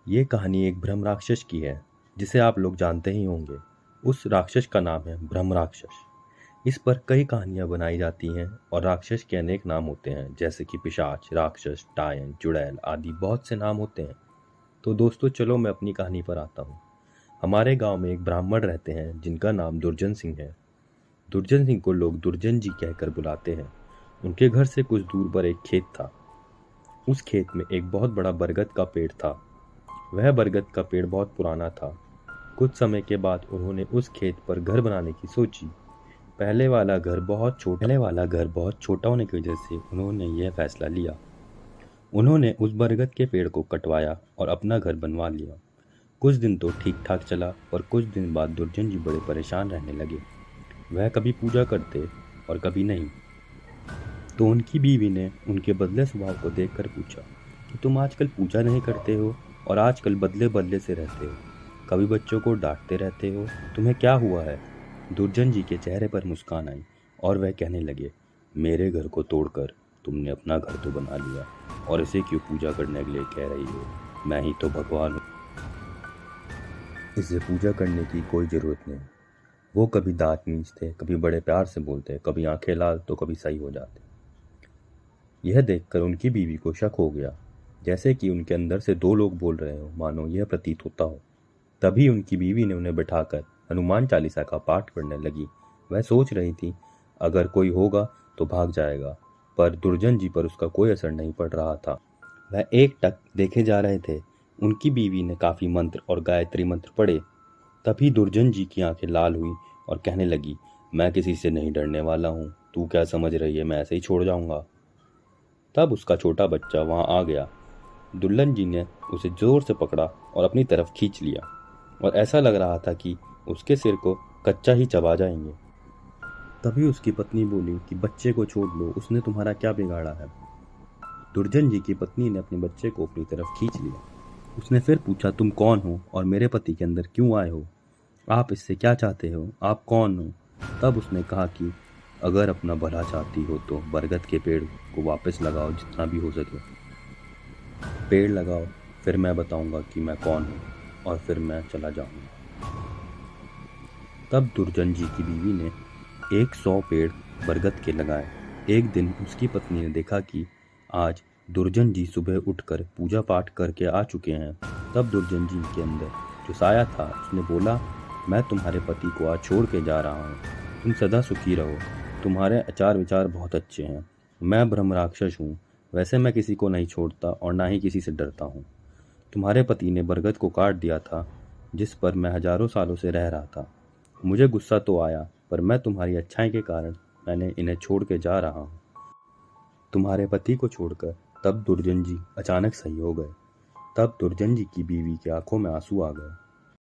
ये कहानी एक ब्रह्म राक्षस की है, जिसे आप लोग जानते ही होंगे। उस राक्षस का नाम है ब्रह्म राक्षस। इस पर कई कहानियां बनाई जाती हैं और राक्षस के अनेक नाम होते हैं, जैसे कि पिशाच, राक्षस, टायन, चुड़ैल आदि बहुत से नाम होते हैं। तो दोस्तों, चलो मैं अपनी कहानी पर आता हूँ। हमारे गांव में एक ब्राह्मण रहते हैं जिनका नाम दुर्जन सिंह है। दुर्जन सिंह को लोग दुर्जन जी कहकर बुलाते हैं। उनके घर से कुछ दूर पर एक खेत था। उस खेत में एक बहुत बड़ा बरगद का पेड़ था। वह बरगद का पेड़ बहुत पुराना था। कुछ समय के बाद उन्होंने उस खेत पर घर बनाने की सोची। पहले वाला घर बहुत छोटा होने की वजह से उन्होंने यह फैसला लिया। उन्होंने उस बरगद के पेड़ को कटवाया और अपना घर बनवा लिया। कुछ दिन तो ठीक ठाक चला, पर कुछ दिन बाद दुर्जन जी बड़े परेशान रहने लगे। वह कभी पूजा करते और कभी नहीं। तो उनकी बीवी ने उनके बदले स्वभाव को देखकर पूछा कि तुम आजकल पूजा नहीं करते हो और आजकल बदले बदले से रहते हो। कभी बच्चों को डांटते रहते हो, तुम्हें क्या हुआ है? दुर्जन जी के चेहरे पर मुस्कान आई और वह कहने लगे, मेरे घर को तोड़कर तुमने अपना घर तो बना लिया, और इसे क्यों पूजा करने के लिए कह रही हो? मैं ही तो भगवान हूँ। इसे पूजा करने की कोई जरूरत नहीं। वो कभी दांत मींचते, कभी बड़े प्यार से बोलते, कभी आंखें लाल तो कभी सही हो जाते। यह देखकर उनकी बीवी को शक हो गया, जैसे कि उनके अंदर से दो लोग बोल रहे हो, मानो यह प्रतीत होता हो। तभी उनकी बीवी ने उन्हें बिठाकर हनुमान चालीसा का पाठ करने लगी। वह सोच रही थी, अगर कोई होगा तो भाग जाएगा, पर दुर्जन जी पर उसका कोई असर नहीं पड़ रहा था। वह एकटक देखे जा रहे थे। उनकी बीवी ने काफी मंत्र और गायत्री मंत्र पढ़े। तभी दुर्जन जी की आंखें लाल हुई और कहने लगी, मैं किसी से नहीं डरने वाला हूँ। तू क्या समझ रही है, मैं ऐसे ही छोड़ जाऊंगा? तब उसका छोटा बच्चा वहां आ गया। दुल्हन जी ने उसे जोर से पकड़ा और अपनी तरफ खींच लिया, और ऐसा लग रहा था कि उसके सिर को कच्चा ही चबा जाएंगे। तभी उसकी पत्नी बोली कि बच्चे को छोड़ लो, उसने तुम्हारा क्या बिगाड़ा है? दुर्जन जी की पत्नी ने अपने बच्चे को अपनी तरफ खींच लिया। उसने फिर पूछा, तुम कौन हो और मेरे पति के अंदर क्यों आए हो? आप इससे क्या चाहते हो? आप कौन हो? तब उसने कहा कि अगर अपना भला चाहती हो तो बरगद के पेड़ को वापस लगाओ, जितना भी हो सके। पेड़ लगाओ, फिर मैं बताऊंगा कि मैं कौन हूँ, और फिर मैं चला जाऊंगा। तब दुर्जन जी की बीवी ने 100 पेड़ बरगद के लगाए। एक दिन उसकी पत्नी ने देखा कि आज दुर्जन जी सुबह उठकर पूजा पाठ करके आ चुके हैं। तब दुर्जन जी के अंदर जो साया था, उसने बोला, मैं तुम्हारे पति को आज छोड़ के जा रहा हूँ। तुम सदा सुखी रहो। तुम्हारे आचार विचार बहुत अच्छे हैं। मैं ब्रह्म राक्षस हूँ। वैसे मैं किसी को नहीं छोड़ता और ना ही किसी से डरता हूँ। तुम्हारे पति ने बरगद को काट दिया था, जिस पर मैं हजारों सालों से रह रहा था। मुझे गुस्सा तो आया, पर मैं तुम्हारी अच्छाई के कारण मैंने इन्हें छोड़ के जा रहा हूँ। तुम्हारे पति को छोड़कर तब दुर्जन जी अचानक सही हो गए। तब दुर्जन जी की बीवी की आंखों में आंसू आ गए।